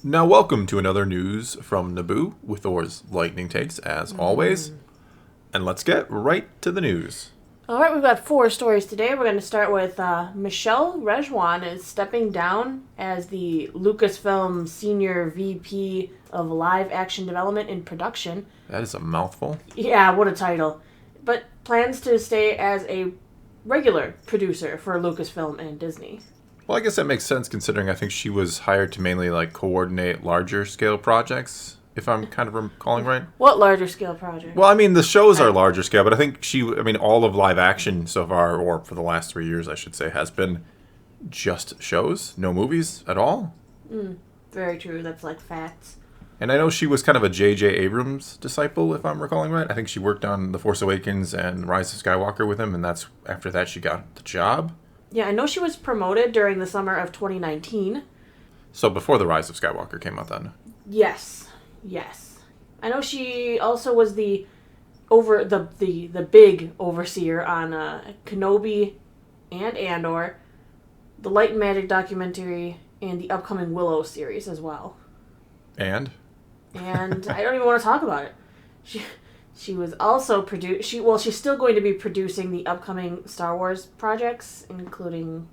Now, welcome to another news from Naboo with Thor's lightning takes, as always. And let's get right to the news. All right, we've got 4 stories today. We're going to start with Michelle Rejwan is stepping down as the Lucasfilm Senior VP of Live Action Development and Production. That is a mouthful. Yeah, what a title. But plans to stay as a regular producer for Lucasfilm and Disney. Well, I guess that makes sense considering I think she was hired to mainly coordinate larger scale projects, if I'm kind of recalling right. What larger scale project? Well, I mean, the shows are larger scale, but I think all of live action so far, or for the last 3 years, I should say, has been just shows, no movies at all. Very true. That's like facts. And I know she was kind of a J.J. Abrams disciple, if I'm recalling right. I think she worked on The Force Awakens and Rise of Skywalker with him, and that's after that she got the job. Yeah, I know she was promoted during the summer of 2019. So before The Rise of Skywalker came out then. Yes. I know she also was the big overseer on Kenobi and Andor, the Light and Magic documentary, and the upcoming Willow series as well. And I don't even want to talk about it. She was also she's still going to be producing the upcoming Star Wars projects, including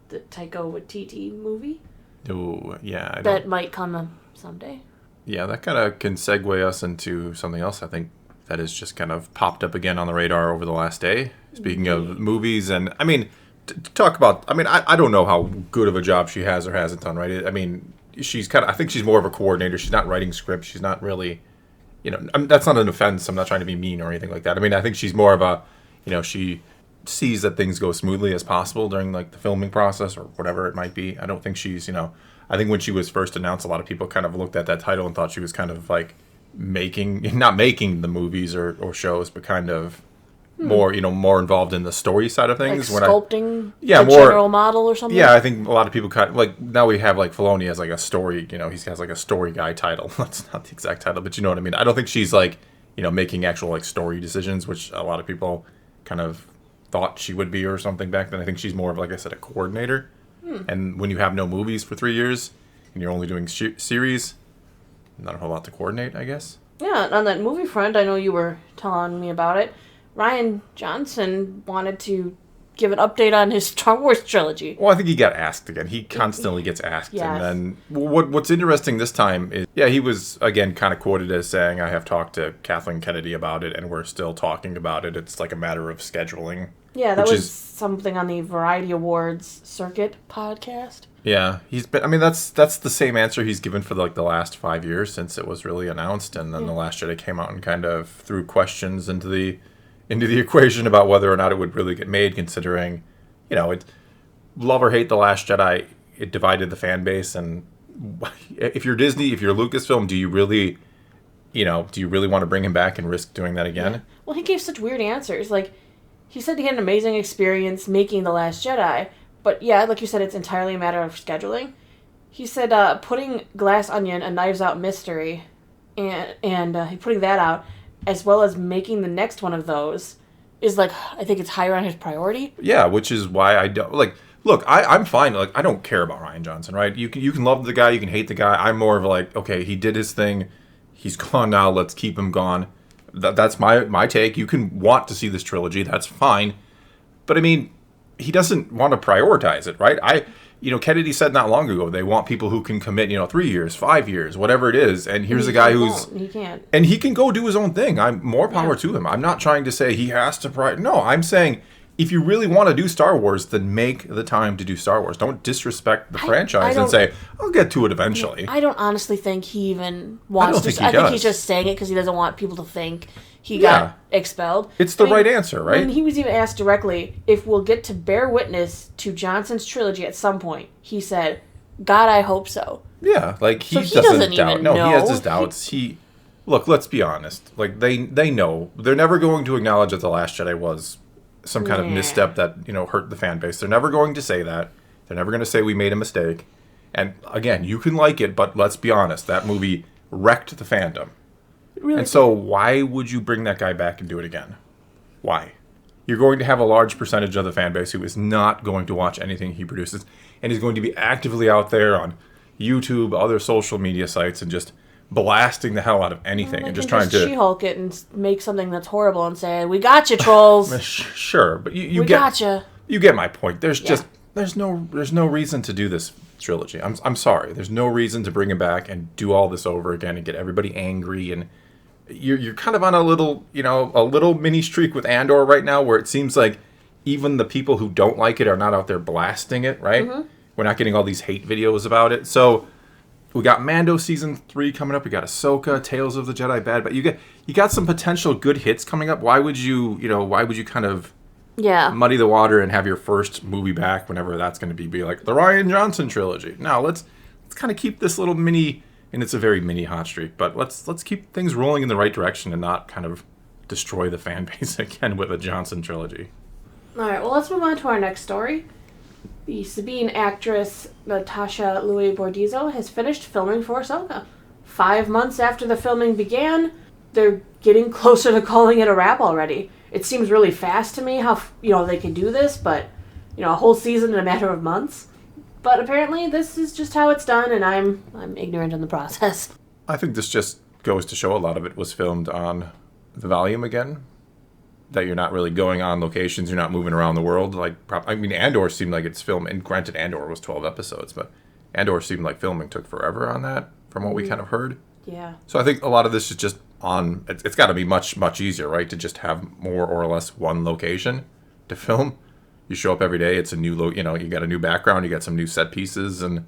the Taika Waititi movie. Oh, yeah. That might come someday. Yeah, that kind of can segue us into something else I think that has just kind of popped up again on the radar over the last day. Speaking of movies, and I mean, to talk about, I don't know how good of a job she has or hasn't done, right? I mean, I think she's more of a coordinator. She's not writing scripts. She's not really, that's not an offense. I'm not trying to be mean or anything like that. I mean, I think she's more of a, she sees that things go smoothly as possible during the filming process or whatever it might be. I don't think she's, I think when she was first announced, a lot of people kind of looked at that title and thought she was kind of not making the movies or shows, but kind of more, more involved in the story side of things. Sculpting the general model or something? Yeah, I think a lot of people now we have Filoni as a story, he has a story guy title. That's not the exact title, but you know what I mean. I don't think she's making actual story decisions, which a lot of people kind of thought she would be or something back then. I think she's more of, like I said, a coordinator. And when you have no movies for 3 years and you're only doing series, not a whole lot to coordinate, I guess. Yeah, on that movie front, I know you were telling me about it. Rian Johnson wanted to give an update on his Star Wars trilogy. Well, I think he got asked again. He constantly gets asked. Yes. And then what's interesting this time is, he was, again, kind of quoted as saying, I have talked to Kathleen Kennedy about it, and we're still talking about it. It's a matter of scheduling. Yeah, that was something on the Variety Awards Circuit podcast. Yeah, he's been. That's the same answer he's given for the last 5 years since it was really announced, and then The Last Jedi came out and kind of threw questions into the equation about whether or not it would really get made, considering, it love or hate The Last Jedi, it divided the fan base, and if you're Disney, if you're Lucasfilm, do you really want to bring him back and risk doing that again? Yeah. Well, he gave such weird answers. He said he had an amazing experience making The Last Jedi, but yeah, like you said, it's entirely a matter of scheduling. He said putting Glass Onion, a Knives Out mystery, and putting that out, as well as making the next one of those, is I think it's higher on his priority. Yeah, which is why I don't look. I'm fine. I don't care about Rian Johnson, right? You can love the guy, you can hate the guy. I'm more of okay, he did his thing, he's gone now. Let's keep him gone. That's my take. You can want to see this trilogy. That's fine. But he doesn't want to prioritize it, right? Kennedy said not long ago, they want people who can commit, 3 years, 5 years, whatever it is. And here's a guy he can't. And he can go do his own thing. I'm more power to him. I'm not trying to say he has to No, I'm saying if you really want to do Star Wars, then make the time to do Star Wars. Don't disrespect the franchise and say, I'll get to it eventually. I don't honestly think he even wants to. I think he's just saying it because he doesn't want people to think he got expelled. It's the right answer, right? When he was even asked directly if we'll get to bear witness to Johnson's trilogy at some point, he said, God, I hope so. Yeah, he doesn't doubt. No, he has his doubts. Look, let's be honest. They know. They're never going to acknowledge that The Last Jedi was some kind of misstep that, hurt the fan base. They're never going to say that. They're never going to say we made a mistake. And again, you can like it, but let's be honest. That movie wrecked the fandom. Really? And so why would you bring that guy back and do it again? Why? You're going to have a large percentage of the fan base who is not going to watch anything he produces and is going to be actively out there on, YouTube, other social media sites, and just blasting the hell out of anything and just trying to She-Hulk it and make something that's horrible and say, "We got you, trolls." Sure, but you gotcha. You get my point. There's no reason to do this trilogy. I'm sorry. There's no reason to bring it back and do all this over again and get everybody angry. And you're kind of on a little mini streak with Andor right now, where it seems like even the people who don't like it are not out there blasting it. Right? Mm-hmm. We're not getting all these hate videos about it. So we got Mando season 3 coming up. We got Ahsoka, Tales of the Jedi bad, but you got some potential good hits coming up. Why would you kind of muddy the water and have your first movie back whenever that's going to be like the Rian Johnson trilogy? No, let's kind of keep this little mini, and it's a very mini hot streak, but let's keep things rolling in the right direction and not kind of destroy the fan base again with a Johnson trilogy. All right, well, let's move on to our next story. The Sabine actress Natasha Bordizzo has finished filming for Ahsoka. 5 months after the filming began, they're getting closer to calling it a wrap already. It seems really fast to me how they can do this, but a whole season in a matter of months. But apparently, this is just how it's done, and I'm ignorant in the process. I think this just goes to show a lot of it was filmed on the volume again. That you're not really going on locations, you're not moving around the world. Andor seemed like it's filmed, and granted, Andor was 12 episodes, but Andor seemed like filming took forever on that, from what we kind of heard. Yeah. So I think a lot of this is just on. It's got to be much, much easier, right, to just have more or less one location to film. You show up every day. It's a new you got a new background, you got some new set pieces, and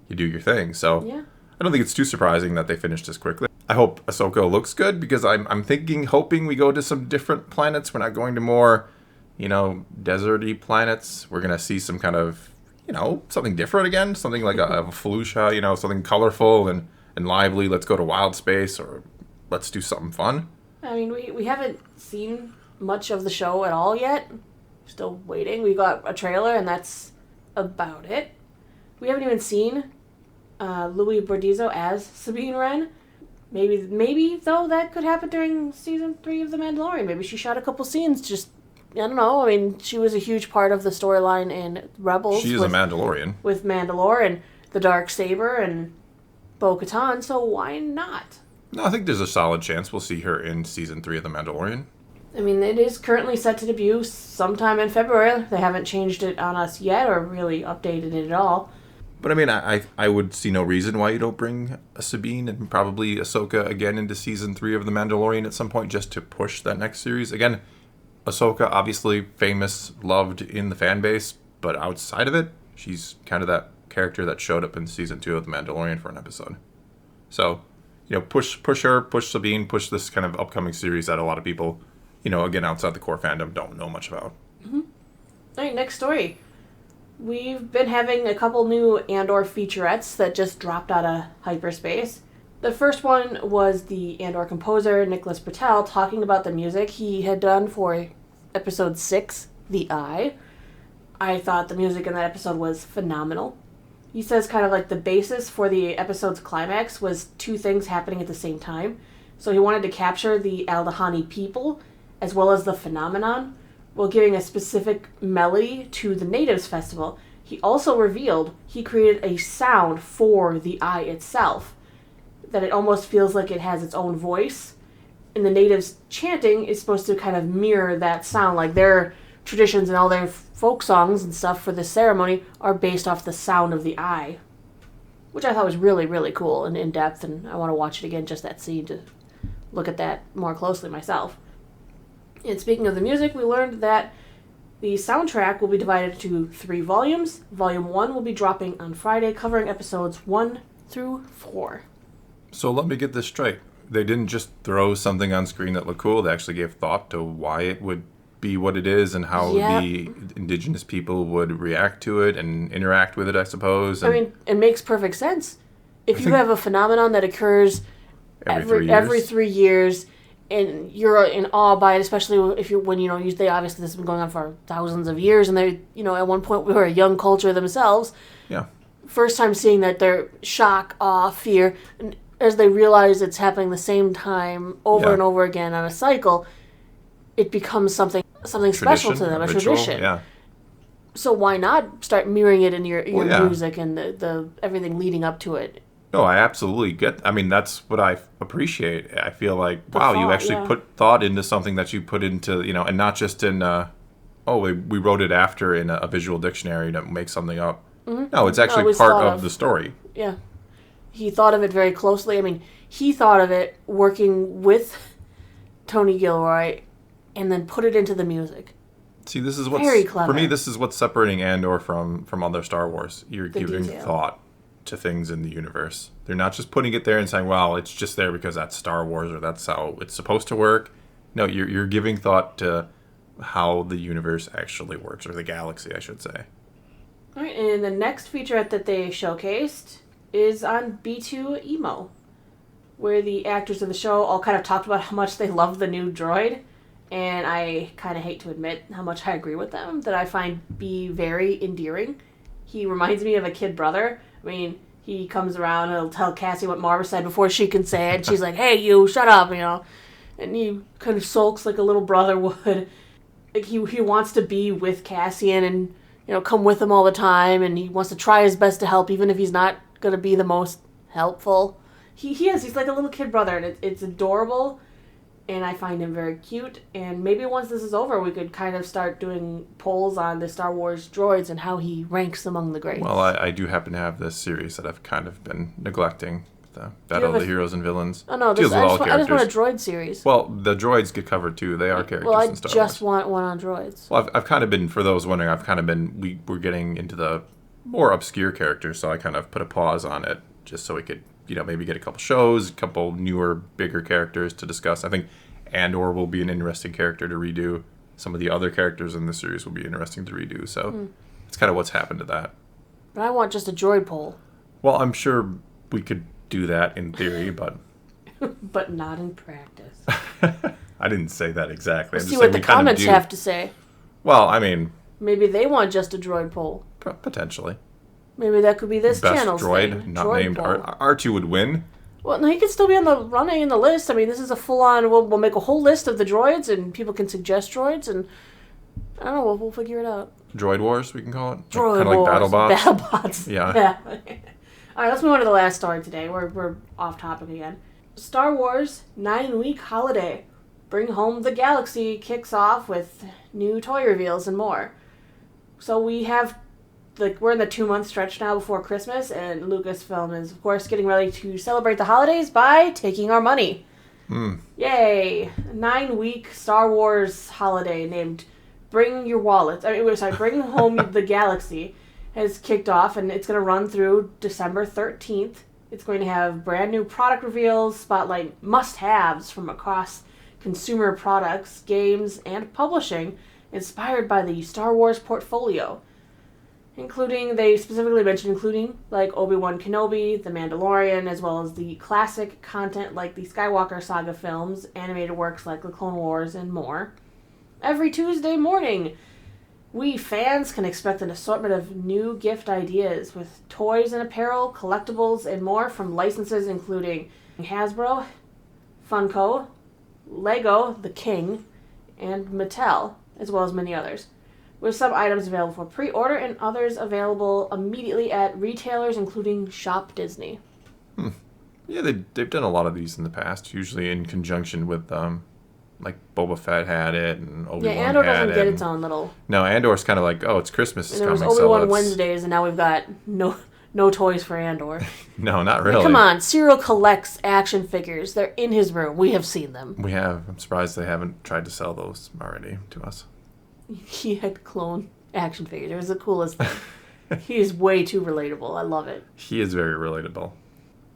you do your thing. So yeah. I don't think it's too surprising that they finished this quickly. I hope Ahsoka looks good because I'm hoping we go to some different planets. We're not going to more, deserty planets. We're gonna see some kind of, something different again, something like a Felucia, something colorful and lively. Let's go to wild space, or let's do something fun. I mean, we haven't seen much of the show at all yet. Still waiting. We got a trailer, and that's about it. We haven't even seen Bordizzo as Sabine Wren. Maybe though that could happen during season 3 of The Mandalorian. Maybe she shot a couple scenes. Just I don't know. I mean, she was a huge part of the storyline in Rebels. She is a Mandalorian with Mandalore and the Darksaber and Bo-Katan. So why not? No, I think there's a solid chance we'll see her in season 3 of The Mandalorian. I mean, it is currently set to debut sometime in February. They haven't changed it on us yet or really updated it at all. But I mean, I would see no reason why you don't bring a Sabine and probably Ahsoka again into season 3 of The Mandalorian at some point just to push that next series. Again, Ahsoka, obviously famous, loved in the fan base, but outside of it, she's kind of that character that showed up in season 2 of The Mandalorian for an episode. So, push her, push Sabine, push this kind of upcoming series that a lot of people, again, outside the core fandom don't know much about. Mm-hmm. All right, next story. We've been having a couple new Andor Featurettes that just dropped out of hyperspace. The first one was the Andor composer, Nicholas Britell, talking about the music he had done for episode 6, The Eye. I thought the music in that episode was phenomenal. He says kind of like the basis for the episode's climax was 2 things happening at the same time. So he wanted to capture the Aldahani people as well as the phenomenon, while giving a specific melody to the Natives Festival. He also revealed he created a sound for the eye itself, that it almost feels like it has its own voice. And the Natives chanting is supposed to kind of mirror that sound, like their traditions and all their folk songs and stuff for this ceremony are based off the sound of the eye, which I thought was really, really cool and in-depth, and I want to watch it again, just that scene, to look at that more closely myself. And speaking of the music, we learned that the soundtrack will be divided into 3 volumes. Volume 1 will be dropping on Friday, covering episodes 1 through 4. So let me get this straight. They didn't just throw something on screen that looked cool. They actually gave thought to why it would be what it is and how the indigenous people would react to it and interact with it, I suppose. And I mean, it makes perfect sense. If you have a phenomenon that occurs every 3 years, and you're in awe by it, especially if you're they obviously this has been going on for thousands of years, and they at one point we were a young culture themselves. Yeah. First time seeing that, they're shock, awe, fear, and as they realize it's happening the same time over and over again on a cycle, it becomes something special to them, a ritual, tradition. Yeah. So why not start mirroring it in your yeah. music and the everything leading up to it? No, I absolutely get. I mean, that's what I appreciate. I feel like, The wow, you thought, actually yeah. put thought into something that you put into, and not just in, we wrote it after in a visual dictionary to make something up. No, it's No, it actually was part thought of of. the story. Yeah. He thought of it very closely. I mean, he thought of it working with Tony Gilroy and then put it into the music. See, this is Very clever. for me. This is what's separating Andor from other Star Wars. You're The giving detail. thought to things in the universe. They're not just putting it there and saying, "Well, it's just there because that's Star Wars or that's how it's supposed to work." No, you're giving thought to how the universe actually works, or the galaxy, I should say. All right, and the next featurette that they showcased is on B2 Emo, where the actors of the show all kind of talked about how much they love the new droid, and I kind of hate to admit how much I agree with them, that I find B very endearing. He reminds me of a kid brother. I mean, he comes around and he'll tell Cassie what Marva said before she can say it, and she's like, "Hey, you, shut up," and he kind of sulks like a little brother would. Like he wants to be with Cassian and come with him all the time, and he wants to try his best to help even if he's not going to be the most helpful. He's like a little kid brother, and it's adorable, and I find him very cute. And maybe once this is over, we could kind of start doing polls on the Star Wars droids and how he ranks among the greats. Well, I do happen to have this series that I've kind of been neglecting. The Battle of the Heroes and Villains. Oh no, Deals with all I just want a characters. droid series. Well, the droids get covered too. They are characters Well, I in Star just Wars. want one on droids. Well, I've kind of been, for those wondering, we're getting into the more obscure characters, so I kind of put a pause on it just so we could, maybe get a couple shows, a couple newer, bigger characters to discuss. I think Andor will be an interesting character to redo. Some of the other characters in the series will be interesting to redo, so it's kind of what's happened to that. But I want just a droid poll. Well, I'm sure we could do that in theory, but But not in practice. I didn't say that exactly. Let's I'm see just what saying the we kind of comments do. have to say. Well, I mean, Maybe they want just a droid poll. potentially. Maybe that could be this Best channel's droid, thing. not Droid named poll. R2 would win. Well, no, he could still be on the running in the list. I mean, this is a full-on. We'll make a whole list of the droids, and people can suggest droids, and I don't know. We'll figure it out. Droid Wars, we can call it. Droid Kind of like Wars. BattleBots. BattleBots. Yeah. All right, let's move on to the last story today. We're off topic again. Star Wars 9-week holiday. Bring Home the Galaxy kicks off with new toy reveals and more. So we're in the 2-month stretch now before Christmas, and Lucasfilm is, of course, getting ready to celebrate the holidays by taking our money. Yay! A 9-week Star Wars holiday named Bring Your Wallet. Bring Home the Galaxy has kicked off, and it's going to run through December 13th. It's going to have brand new product reveals, spotlight must-haves from across consumer products, games, and publishing, inspired by the Star Wars portfolio. They specifically mentioned including like Obi-Wan Kenobi, The Mandalorian, as well as the classic content like the Skywalker saga films, animated works like The Clone Wars, and more. Every Tuesday morning, we fans can expect an assortment of new gift ideas with toys and apparel, collectibles, and more from licenses including Hasbro, Funko, Lego, The King, and Mattel, as well as many others, with some items available for pre-order and others available immediately at retailers including Shop Disney. Yeah, they've done a lot of these in the past, usually in conjunction with, like Boba Fett had it, and Obi-Wan Yeah, Andor had doesn't it. get its own little... No, Andor's kind of like, oh, it's Christmas is And there was coming, Obi-Wan so let's... Wednesdays, and now we've got no toys for Andor. No, not really. Come on, Cyril collects action figures. They're in his room. We have seen them. We have. I'm surprised they haven't tried to sell those already to us. He had clone action figures. It was the coolest thing. He is way too relatable. I love it. He is very relatable.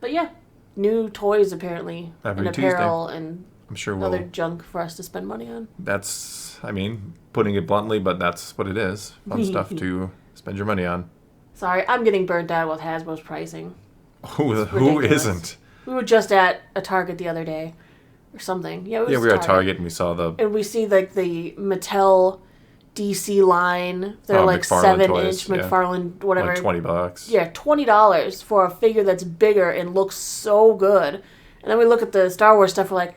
But yeah, new toys apparently, Every and apparel, and I'm sure other we'll... junk for us to spend money on. That's, I mean, putting it bluntly, but that's what it is. Fun stuff to spend your money on. Sorry, I'm getting burnt out with Hasbro's pricing. Who ridiculous. isn't? We were just at a Target the other day, or something. Yeah, We were at Target and we saw the... And we see like the Mattel DC line. They're like McFarlane 7-inch toys, yeah. McFarlane, whatever. Like $20. Yeah, $20 for a figure that's bigger and looks so good. And then we look at the Star Wars stuff, we're like,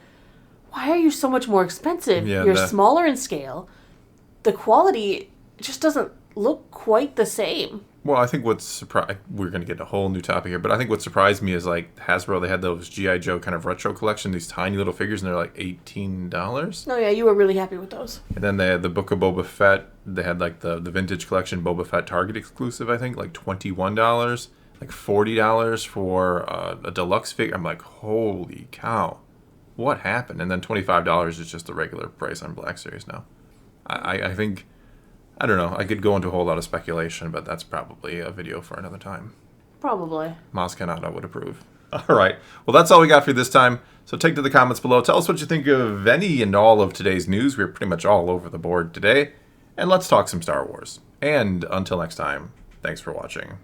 why are you so much more expensive? Yeah, You're smaller in scale. The quality just doesn't look quite the same. Well, I think what's surprised, we're going to get a whole new topic here, but I think what surprised me is like Hasbro, they had those G.I. Joe kind of retro collection, these tiny little figures, and they're like $18. Oh yeah, you were really happy with those. And then they had the Book of Boba Fett. They had like the vintage collection Boba Fett Target exclusive, I think, like $21, like $40 for a deluxe figure. I'm like, holy cow, what happened? And then $25 is just the regular price on Black Series now. I think... I don't know. I could go into a whole lot of speculation, but that's probably a video for another time. Probably. Maz Kanata would approve. All right. Well, that's all we got for you this time. So take to the comments below. Tell us what you think of any and all of today's news. We're pretty much all over the board today. And let's talk some Star Wars. And until next time, thanks for watching.